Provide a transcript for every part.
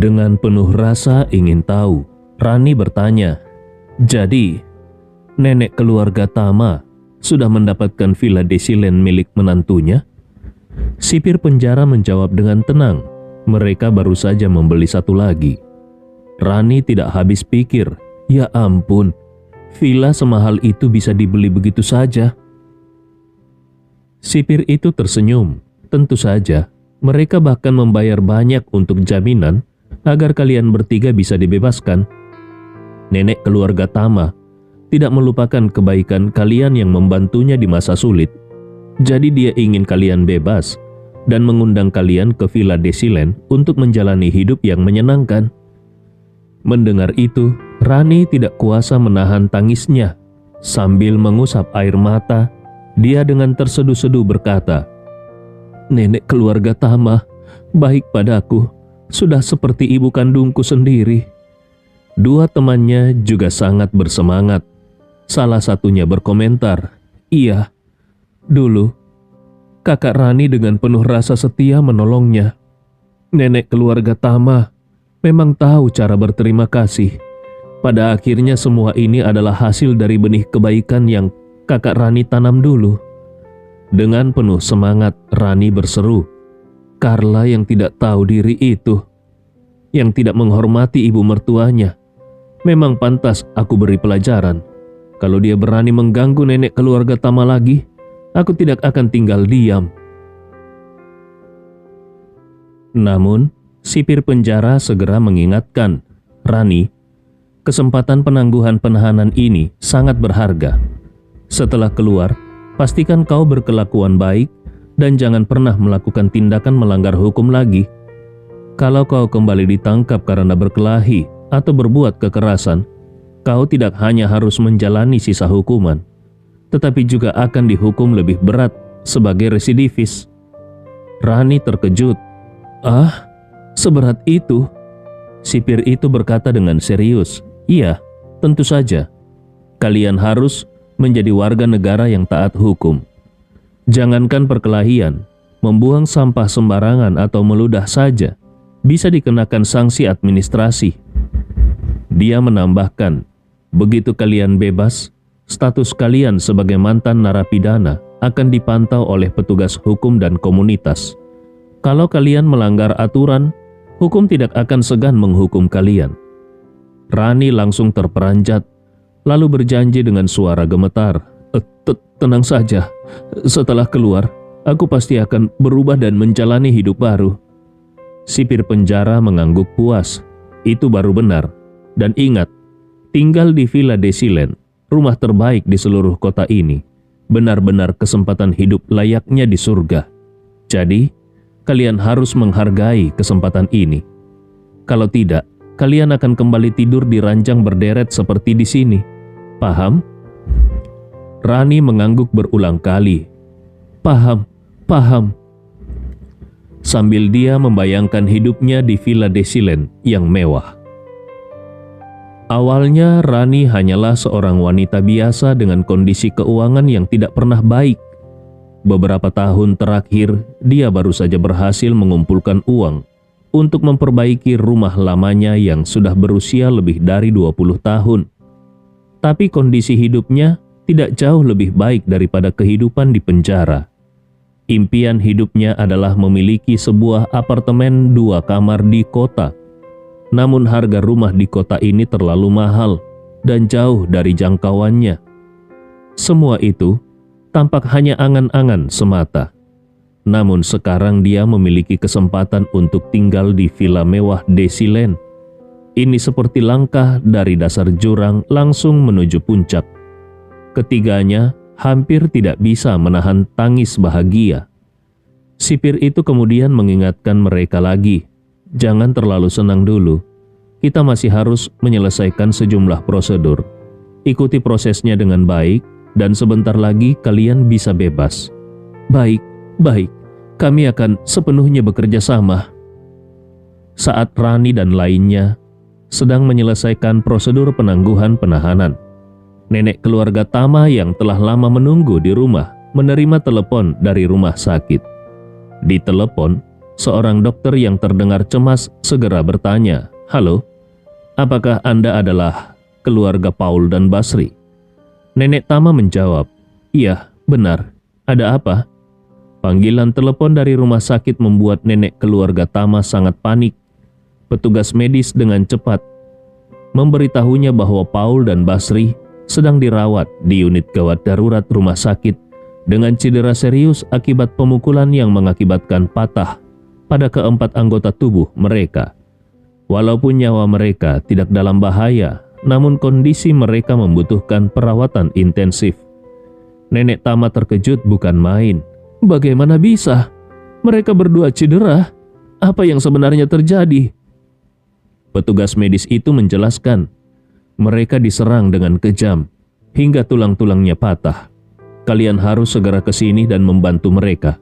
Dengan penuh rasa ingin tahu, Rani bertanya, "Jadi, nenek keluarga Tama sudah mendapatkan villa Desilen milik menantunya?" Sipir penjara menjawab dengan tenang, "Mereka baru saja membeli satu lagi." Rani tidak habis pikir, ya ampun, villa semahal itu bisa dibeli begitu saja. Sipir itu tersenyum, "Tentu saja, mereka bahkan membayar banyak untuk jaminan agar kalian bertiga bisa dibebaskan. Nenek keluarga Tama tidak melupakan kebaikan kalian yang membantunya di masa sulit. Jadi dia ingin kalian bebas dan mengundang kalian ke Villa Desilen untuk menjalani hidup yang menyenangkan." Mendengar itu, Rani tidak kuasa menahan tangisnya. Sambil mengusap air mata, dia dengan terseduh-seduh berkata, "Nenek keluarga Tama baik padaku, sudah seperti ibu kandungku sendiri." Dua temannya juga sangat bersemangat. Salah satunya berkomentar, "Iya, dulu kakak Rani dengan penuh rasa setia menolongnya. Nenek keluarga Tama memang tahu cara berterima kasih. Pada akhirnya semua ini adalah hasil dari benih kebaikan yang kakak Rani tanam dulu." Dengan penuh semangat, Rani berseru, "Carla yang tidak tahu diri itu, yang tidak menghormati ibu mertuanya, memang pantas aku beri pelajaran. Kalau dia berani mengganggu nenek keluarga Tama lagi, aku tidak akan tinggal diam." Namun, sipir penjara segera mengingatkan, "Rani, kesempatan penangguhan penahanan ini sangat berharga. Setelah keluar, pastikan kau berkelakuan baik dan jangan pernah melakukan tindakan melanggar hukum lagi. Kalau kau kembali ditangkap karena berkelahi atau berbuat kekerasan, kau tidak hanya harus menjalani sisa hukuman, tetapi juga akan dihukum lebih berat sebagai residivis." Rani terkejut. "Ah, seberat itu?" Sipir itu berkata dengan serius, "Iya, tentu saja. Kalian harus menjadi warga negara yang taat hukum. Jangankan perkelahian, membuang sampah sembarangan atau meludah saja bisa dikenakan sanksi administrasi." Dia menambahkan, "Begitu kalian bebas, status kalian sebagai mantan narapidana akan dipantau oleh petugas hukum dan komunitas. Kalau kalian melanggar aturan, hukum tidak akan segan menghukum kalian." Rani langsung terperanjat, lalu berjanji dengan suara gemetar, Tenang saja, setelah keluar, aku pasti akan berubah dan menjalani hidup baru." Sipir penjara mengangguk puas. Itu baru benar. Dan ingat, tinggal di Villa Desilen, rumah terbaik di seluruh kota ini, benar-benar kesempatan hidup layaknya di surga. Jadi, kalian harus menghargai kesempatan ini. Kalau tidak, kalian akan kembali tidur di ranjang berderet seperti di sini. Paham? Rani mengangguk berulang kali. Paham, paham. Sambil dia membayangkan hidupnya di Villa Desilen yang mewah. Awalnya Rani hanyalah seorang wanita biasa dengan kondisi keuangan yang tidak pernah baik. Beberapa tahun terakhir, dia baru saja berhasil mengumpulkan uang untuk memperbaiki rumah lamanya yang sudah berusia lebih dari 20 tahun. Tapi kondisi hidupnya tidak jauh lebih baik daripada kehidupan di penjara. Impian hidupnya adalah memiliki sebuah apartemen 2 kamar di kota. Namun harga rumah di kota ini terlalu mahal dan jauh dari jangkauannya. Semua itu tampak hanya angan-angan semata. Namun sekarang dia memiliki kesempatan untuk tinggal di villa mewah Desilen. Ini seperti langkah dari dasar jurang langsung menuju puncak. Ketiganya hampir tidak bisa menahan tangis bahagia. Sipir itu kemudian mengingatkan mereka lagi, "Jangan terlalu senang dulu. Kita masih harus menyelesaikan sejumlah prosedur. Ikuti prosesnya dengan baik dan sebentar lagi kalian bisa bebas." "Baik, baik. Kami akan sepenuhnya bekerja sama." Saat Rani dan lainnya sedang menyelesaikan prosedur penangguhan penahanan, nenek keluarga Tama yang telah lama menunggu di rumah menerima telepon dari rumah sakit. Di telepon, Seorang dokter yang terdengar cemas segera bertanya, "Halo, apakah Anda adalah keluarga Paul dan Basri?" Nenek Tama menjawab, "Iya, benar. Ada apa?" Panggilan telepon dari rumah sakit membuat nenek keluarga Tama sangat panik. Petugas medis dengan cepat memberitahunya bahwa Paul dan Basri sedang dirawat di unit gawat darurat rumah sakit dengan cedera serius akibat pemukulan yang mengakibatkan patah pada keempat anggota tubuh mereka. Walaupun nyawa mereka tidak dalam bahaya, namun kondisi mereka membutuhkan perawatan intensif. Nenek Tama terkejut bukan main. Bagaimana bisa? Mereka berdua cedera. Apa yang sebenarnya terjadi? Petugas medis itu menjelaskan, mereka diserang dengan kejam hingga tulang-tulangnya patah. Kalian harus segera ke sini dan membantu mereka.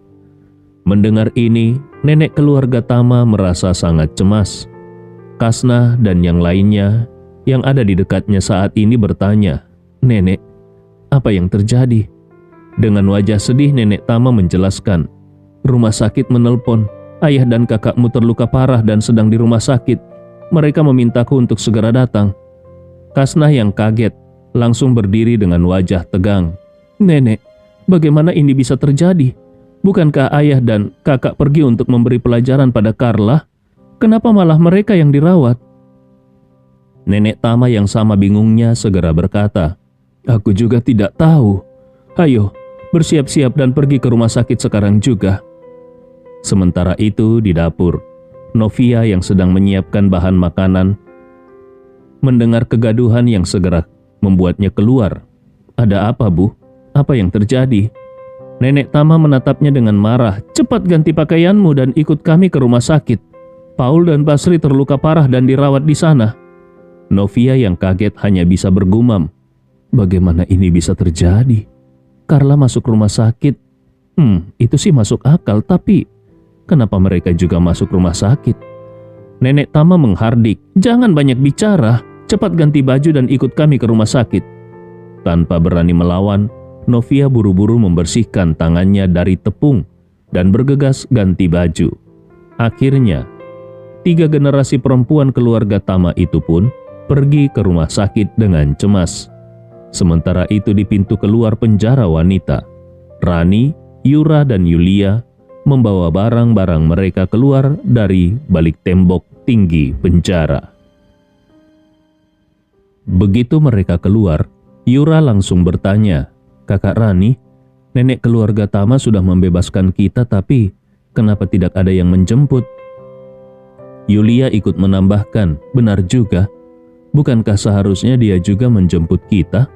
Mendengar ini, nenek keluarga Tama merasa sangat cemas. Kasna dan yang lainnya yang ada di dekatnya saat ini bertanya, "Nenek, apa yang terjadi?" Dengan wajah sedih nenek Tama menjelaskan, "Rumah sakit menelpon, ayah dan kakakmu terluka parah dan sedang di rumah sakit. Mereka memintaku untuk segera datang." Kasna yang kaget langsung berdiri dengan wajah tegang. "Nenek, bagaimana ini bisa terjadi? Bukankah ayah dan kakak pergi untuk memberi pelajaran pada Carla? Kenapa malah mereka yang dirawat?" Nenek Tama yang sama bingungnya segera berkata, "Aku juga tidak tahu. Ayo, bersiap-siap dan pergi ke rumah sakit sekarang juga." Sementara itu di dapur, Novia yang sedang menyiapkan bahan makanan mendengar kegaduhan yang segera membuatnya keluar. "Ada apa, Bu? Apa yang terjadi?" Nenek Tama menatapnya dengan marah. "Cepat ganti pakaianmu dan ikut kami ke rumah sakit. Paul dan Basri terluka parah dan dirawat di sana." Novia yang kaget hanya bisa bergumam, "Bagaimana ini bisa terjadi? Carla masuk rumah sakit. Itu sih masuk akal, tapi kenapa mereka juga masuk rumah sakit?" Nenek Tama menghardik, "Jangan banyak bicara. Cepat ganti baju dan ikut kami ke rumah sakit." Tanpa berani melawan, Novia buru-buru membersihkan tangannya dari tepung dan bergegas ganti baju. Akhirnya, 3 generasi perempuan keluarga Tama itu pun pergi ke rumah sakit dengan cemas. Sementara itu di pintu keluar penjara wanita, Rani, Yura, dan Yulia membawa barang-barang mereka keluar dari balik tembok tinggi penjara. Begitu mereka keluar, Yura langsung bertanya, "Kakak Rani, nenek keluarga Tama sudah membebaskan kita, tapi kenapa tidak ada yang menjemput?" Yulia ikut menambahkan, "Benar juga, bukankah seharusnya dia juga menjemput kita?"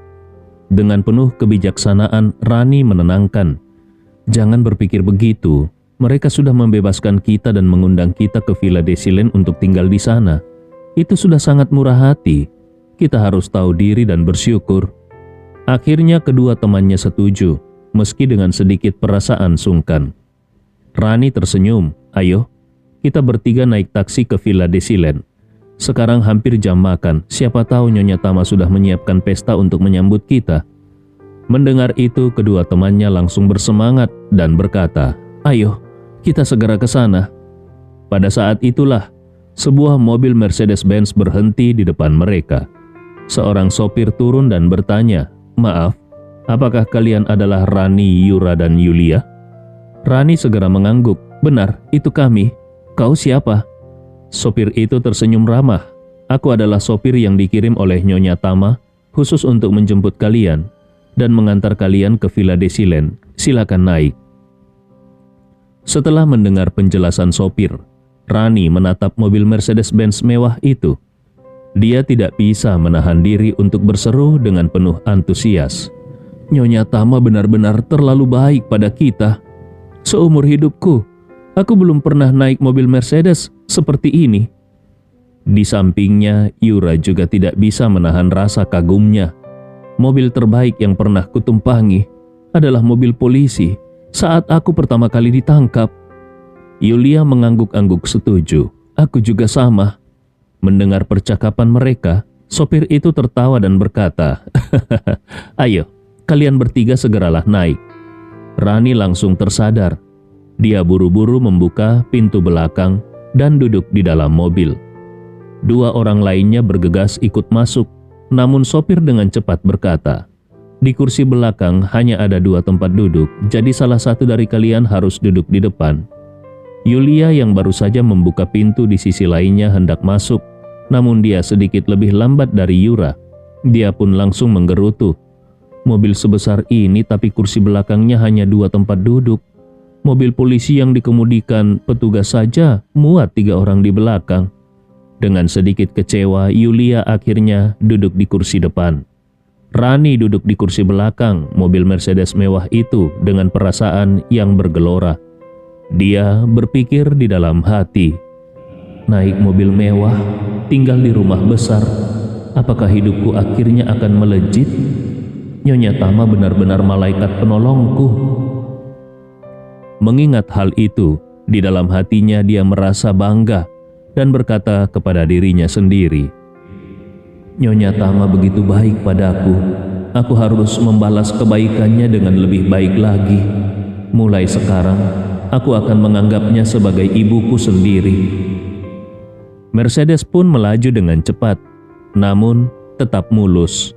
Dengan penuh kebijaksanaan, Rani menenangkan, "Jangan berpikir begitu. Mereka sudah membebaskan kita dan mengundang kita ke Villa Desilen untuk tinggal di sana. Itu sudah sangat murah hati. Kita harus tahu diri dan bersyukur." Akhirnya kedua temannya setuju, meski dengan sedikit perasaan sungkan. Rani tersenyum, "Ayo, kita bertiga naik taksi ke Villa Desilen. Sekarang hampir jam makan, siapa tahu Nyonya Tama sudah menyiapkan pesta untuk menyambut kita." Mendengar itu, kedua temannya langsung bersemangat dan berkata, "Ayo, kita segera ke sana." Pada saat itulah, sebuah mobil Mercedes-Benz berhenti di depan mereka. Seorang sopir turun dan bertanya, "Maaf, apakah kalian adalah Rani, Yura, dan Yulia?" Rani segera mengangguk, "Benar, itu kami. Kau siapa?" Sopir itu tersenyum ramah, "Aku adalah sopir yang dikirim oleh Nyonya Tama khusus untuk menjemput kalian dan mengantar kalian ke Villa Desilen. Silakan naik." Setelah mendengar penjelasan sopir, Rani menatap mobil Mercedes-Benz mewah itu. Dia tidak bisa menahan diri untuk berseru dengan penuh antusias, "Nyonya Tama benar-benar terlalu baik pada kita. Seumur hidupku, aku belum pernah naik mobil Mercedes seperti ini." Di sampingnya, Yura juga tidak bisa menahan rasa kagumnya. "Mobil terbaik yang pernah kutumpangi adalah mobil polisi saat aku pertama kali ditangkap." Yulia mengangguk-angguk setuju, "Aku juga sama." Mendengar percakapan mereka, sopir itu tertawa dan berkata, "Ayo, kalian bertiga segeralah naik." Rani langsung tersadar. Dia buru-buru membuka pintu belakang dan duduk di dalam mobil. Dua orang lainnya bergegas ikut masuk, namun sopir dengan cepat berkata, "Di kursi belakang hanya ada 2 tempat duduk, jadi salah satu dari kalian harus duduk di depan." Yulia yang baru saja membuka pintu di sisi lainnya hendak masuk, namun dia sedikit lebih lambat dari Yura. Dia pun langsung menggerutu. Mobil sebesar ini tapi kursi belakangnya hanya 2 tempat duduk. Mobil polisi yang dikemudikan petugas saja muat 3 orang di belakang. Dengan sedikit kecewa, Yulia akhirnya duduk di kursi depan. Rani duduk di kursi belakang mobil Mercedes mewah itu dengan perasaan yang bergelora. Dia berpikir di dalam hati, naik mobil mewah, tinggal di rumah besar, apakah hidupku akhirnya akan melejit? Nyonya Tama benar-benar malaikat penolongku. Mengingat hal itu, di dalam hatinya dia merasa bangga dan berkata kepada dirinya sendiri, "Nyonya Tama begitu baik padaku. Aku harus membalas kebaikannya dengan lebih baik lagi. Mulai sekarang, aku akan menganggapnya sebagai ibuku sendiri." Mercedes pun melaju dengan cepat, namun tetap mulus.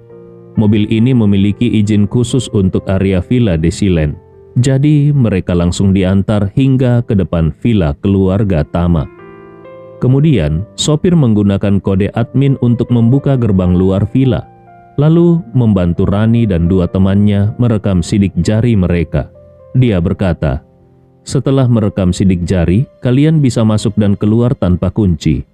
Mobil ini memiliki izin khusus untuk area Villa Desilen. Jadi mereka langsung diantar hingga ke depan villa keluarga Tama. Kemudian, sopir menggunakan kode admin untuk membuka gerbang luar villa, lalu membantu Rani dan 2 temannya merekam sidik jari mereka. Dia berkata, "Setelah merekam sidik jari, kalian bisa masuk dan keluar tanpa kunci."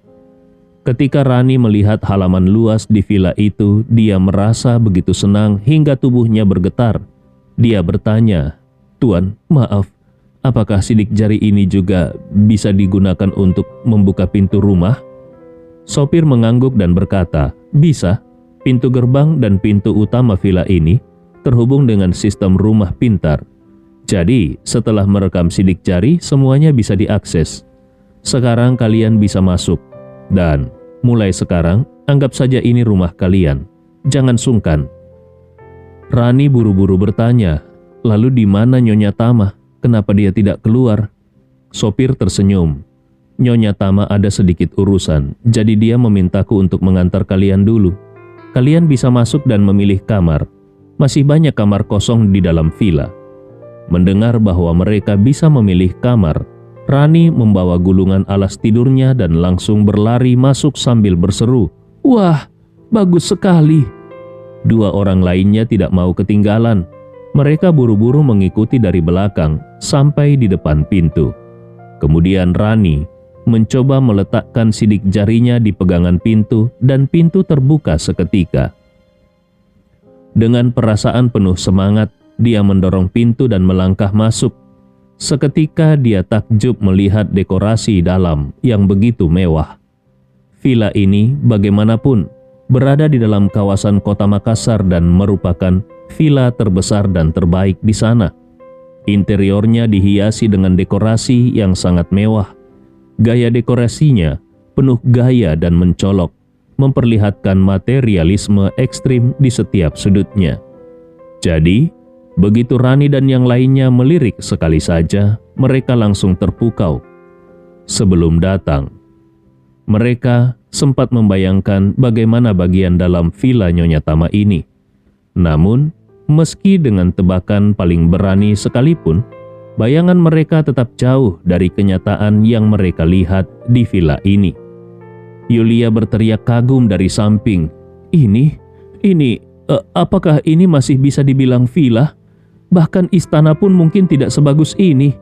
Ketika Rani melihat halaman luas di villa itu, dia merasa begitu senang hingga tubuhnya bergetar. Dia bertanya, "Tuan, maaf, apakah sidik jari ini juga bisa digunakan untuk membuka pintu rumah?" Sopir mengangguk dan berkata, "Bisa. Pintu gerbang dan pintu utama villa ini terhubung dengan sistem rumah pintar. Jadi, setelah merekam sidik jari, semuanya bisa diakses. Sekarang kalian bisa masuk. Dan mulai sekarang, anggap saja ini rumah kalian. Jangan sungkan." Rani buru-buru bertanya, "Lalu di mana Nyonya Tama? Kenapa dia tidak keluar?" Sopir tersenyum. "Nyonya Tama ada sedikit urusan, jadi dia memintaku untuk mengantar kalian dulu. Kalian bisa masuk dan memilih kamar. Masih banyak kamar kosong di dalam villa." Mendengar bahwa mereka bisa memilih kamar, Rani membawa gulungan alas tidurnya dan langsung berlari masuk sambil berseru, "Wah, bagus sekali." 2 orang lainnya tidak mau ketinggalan. Mereka buru-buru mengikuti dari belakang sampai di depan pintu. Kemudian Rani mencoba meletakkan sidik jarinya di pegangan pintu dan pintu terbuka seketika. Dengan perasaan penuh semangat, dia mendorong pintu dan melangkah masuk. Seketika dia takjub melihat dekorasi dalam yang begitu mewah. Villa ini bagaimanapun berada di dalam kawasan kota Makassar dan merupakan villa terbesar dan terbaik di sana. Interiornya dihiasi dengan dekorasi yang sangat mewah. Gaya dekorasinya penuh gaya dan mencolok, memperlihatkan materialisme ekstrim di setiap sudutnya. Jadi, begitu Rani dan yang lainnya melirik sekali saja, mereka langsung terpukau. Sebelum datang, mereka sempat membayangkan bagaimana bagian dalam villa Nyonya Tama ini. Namun, meski dengan tebakan paling berani sekalipun, bayangan mereka tetap jauh dari kenyataan yang mereka lihat di villa ini. Yulia berteriak kagum dari samping, apakah ini masih bisa dibilang villa? Bahkan istana pun mungkin tidak sebagus ini."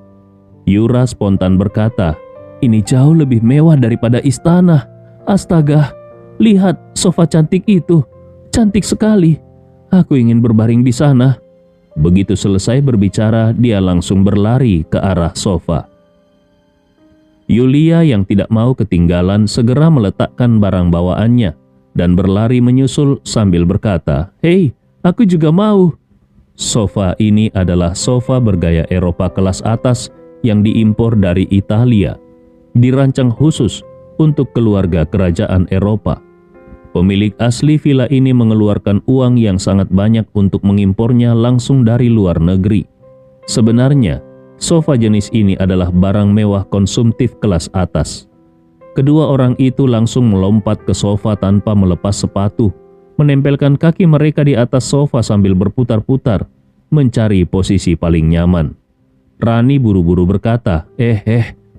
Yura spontan berkata, "Ini jauh lebih mewah daripada istana. Astaga, lihat sofa cantik itu. Cantik sekali. Aku ingin berbaring di sana." Begitu selesai berbicara, dia langsung berlari ke arah sofa. Yulia yang tidak mau ketinggalan segera meletakkan barang bawaannya dan berlari menyusul sambil berkata, "Hei, aku juga mau." Sofa ini adalah sofa bergaya Eropa kelas atas yang diimpor dari Italia, dirancang khusus untuk keluarga kerajaan Eropa. Pemilik asli villa ini mengeluarkan uang yang sangat banyak untuk mengimpornya langsung dari luar negeri. Sebenarnya, sofa jenis ini adalah barang mewah konsumtif kelas atas. Kedua orang itu langsung melompat ke sofa tanpa melepas sepatu, menempelkan kaki mereka di atas sofa sambil berputar-putar, mencari posisi paling nyaman. Rani buru-buru berkata,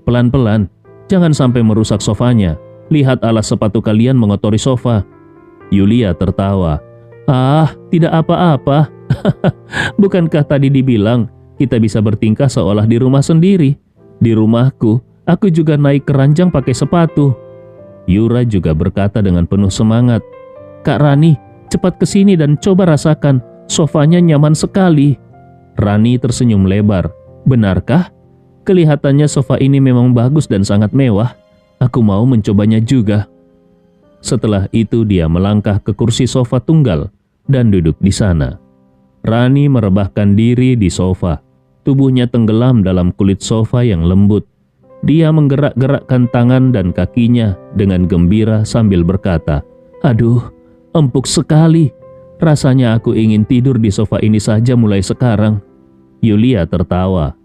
pelan-pelan, jangan sampai merusak sofanya. Lihat alas sepatu kalian mengotori sofa. Yulia tertawa. Tidak apa-apa. Bukankah tadi dibilang kita bisa bertingkah seolah di rumah sendiri? Di rumahku, aku juga naik keranjang pakai sepatu. Yura juga berkata dengan penuh semangat. Kak Rani, cepat kesini dan coba rasakan. Sofanya nyaman sekali. Rani tersenyum lebar. Benarkah? Kelihatannya sofa ini memang bagus dan sangat mewah. Aku mau mencobanya juga. Setelah itu dia melangkah ke kursi sofa tunggal dan duduk di sana. Rani merebahkan diri di sofa. Tubuhnya tenggelam dalam kulit sofa yang lembut. Dia menggerak-gerakkan tangan dan kakinya dengan gembira sambil berkata, "Aduh, empuk sekali. Rasanya aku ingin tidur di sofa ini saja mulai sekarang." Yulia tertawa.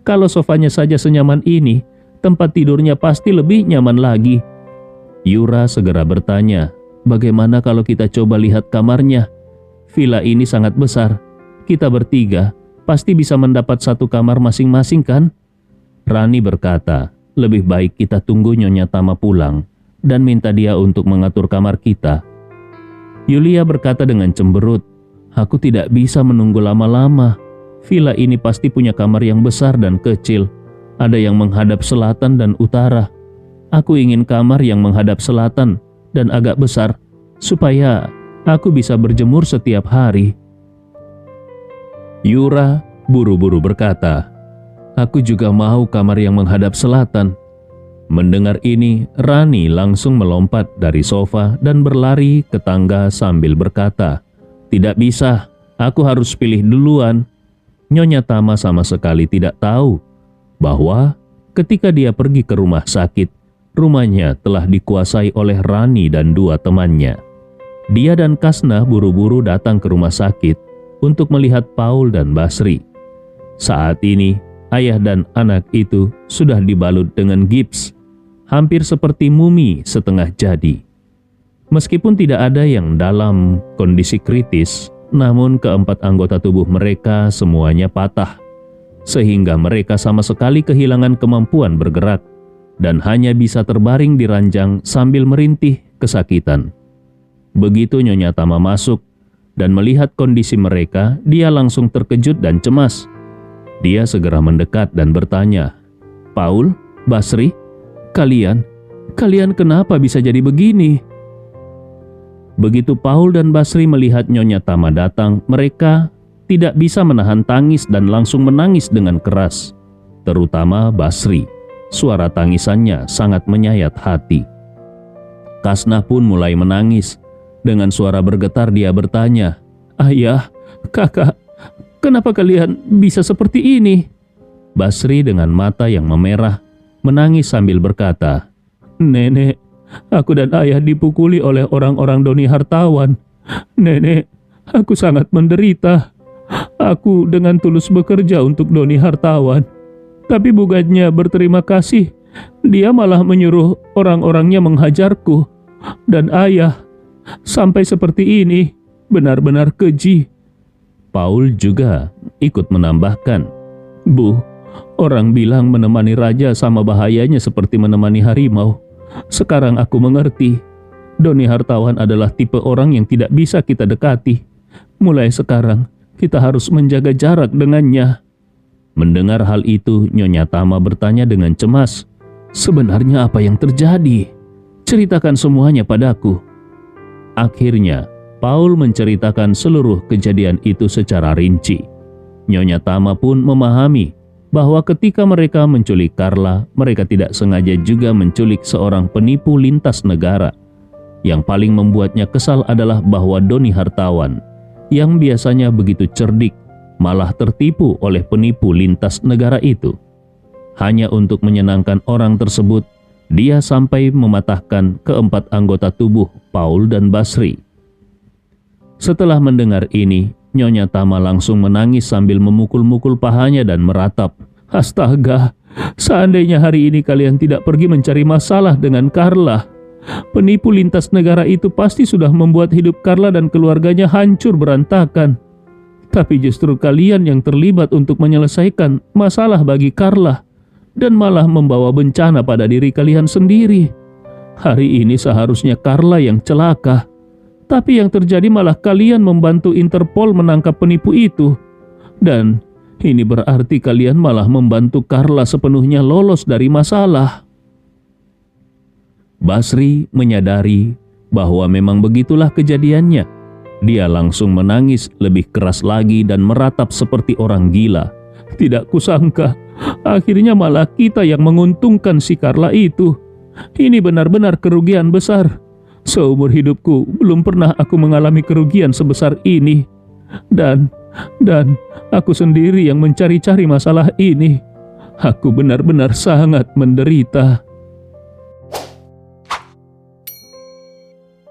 Kalau sofanya saja senyaman ini, tempat tidurnya pasti lebih nyaman lagi. Yura segera bertanya, bagaimana kalau kita coba lihat kamarnya? Villa ini sangat besar. Kita bertiga pasti bisa mendapat satu kamar masing-masing kan? Rani berkata, lebih baik kita tunggu Nyonya Tama pulang dan minta dia untuk mengatur kamar kita. Yulia berkata dengan cemberut, aku tidak bisa menunggu lama-lama. Villa ini pasti punya kamar yang besar dan kecil. Ada yang menghadap selatan dan utara. Aku ingin kamar yang menghadap selatan dan agak besar, supaya aku bisa berjemur setiap hari. Yura buru-buru berkata, aku juga mau kamar yang menghadap selatan. Mendengar ini, Rani langsung melompat dari sofa dan berlari ke tangga sambil berkata, tidak bisa, aku harus pilih duluan. Nyonya Tama sama sekali tidak tahu bahwa ketika dia pergi ke rumah sakit, rumahnya telah dikuasai oleh Rani dan dua temannya. Dia dan Kasna buru-buru datang ke rumah sakit untuk melihat Paul dan Basri. Saat ini, ayah dan anak itu sudah dibalut dengan gips, hampir seperti mumi setengah jadi. Meskipun tidak ada yang dalam kondisi kritis, namun keempat anggota tubuh mereka semuanya patah, sehingga mereka sama sekali kehilangan kemampuan bergerak dan hanya bisa terbaring di ranjang sambil merintih kesakitan. Begitu Nyonya Tama masuk dan melihat kondisi mereka, dia langsung terkejut dan cemas. Dia segera mendekat dan bertanya, Paul, Basri, kalian kenapa bisa jadi begini? Begitu Paul dan Basri melihat Nyonya Tama datang, mereka tidak bisa menahan tangis dan langsung menangis dengan keras. Terutama Basri, suara tangisannya sangat menyayat hati. Kasna pun mulai menangis. Dengan suara bergetar dia bertanya, ayah, kakak, kenapa kalian bisa seperti ini? Basri dengan mata yang memerah, menangis sambil berkata, nenek, aku dan ayah dipukuli oleh orang-orang Doni Hartawan. Nenek, aku sangat menderita. Aku dengan tulus bekerja untuk Doni Hartawan. Tapi bukannya berterima kasih, dia malah menyuruh orang-orangnya menghajarku. Dan ayah, sampai seperti ini, benar-benar keji. Paul juga ikut menambahkan, Bu, orang bilang menemani raja sama bahayanya seperti menemani harimau. Sekarang aku mengerti, Doni Hartawan adalah tipe orang yang tidak bisa kita dekati. Mulai sekarang, kita harus menjaga jarak dengannya. Mendengar hal itu, Nyonya Tama bertanya dengan cemas, sebenarnya apa yang terjadi? Ceritakan semuanya padaku. Akhirnya, Paul menceritakan seluruh kejadian itu secara rinci. Nyonya Tama pun memahami bahwa ketika mereka menculik Carla, mereka tidak sengaja juga menculik seorang penipu lintas negara. Yang paling membuatnya kesal adalah bahwa Doni Hartawan, yang biasanya begitu cerdik, malah tertipu oleh penipu lintas negara itu. Hanya untuk menyenangkan orang tersebut, dia sampai mematahkan keempat anggota tubuh Paul dan Basri. Setelah mendengar ini, Nyonya Tama langsung menangis sambil memukul-mukul pahanya dan meratap. Astaga, seandainya hari ini kalian tidak pergi mencari masalah dengan Carla, penipu lintas negara itu pasti sudah membuat hidup Carla dan keluarganya hancur berantakan. Tapi justru kalian yang terlibat untuk menyelesaikan masalah bagi Carla dan malah membawa bencana pada diri kalian sendiri. Hari ini seharusnya Carla yang celaka, tapi yang terjadi malah kalian membantu Interpol menangkap penipu itu. Dan ini berarti kalian malah membantu Carla sepenuhnya lolos dari masalah. Basri menyadari bahwa memang begitulah kejadiannya. Dia langsung menangis lebih keras lagi dan meratap seperti orang gila. Tidak kusangka, akhirnya malah kita yang menguntungkan si Carla itu. Ini benar-benar kerugian besar. Seumur hidupku belum pernah aku mengalami kerugian sebesar ini. Dan aku sendiri yang mencari-cari masalah ini. Aku benar-benar sangat menderita.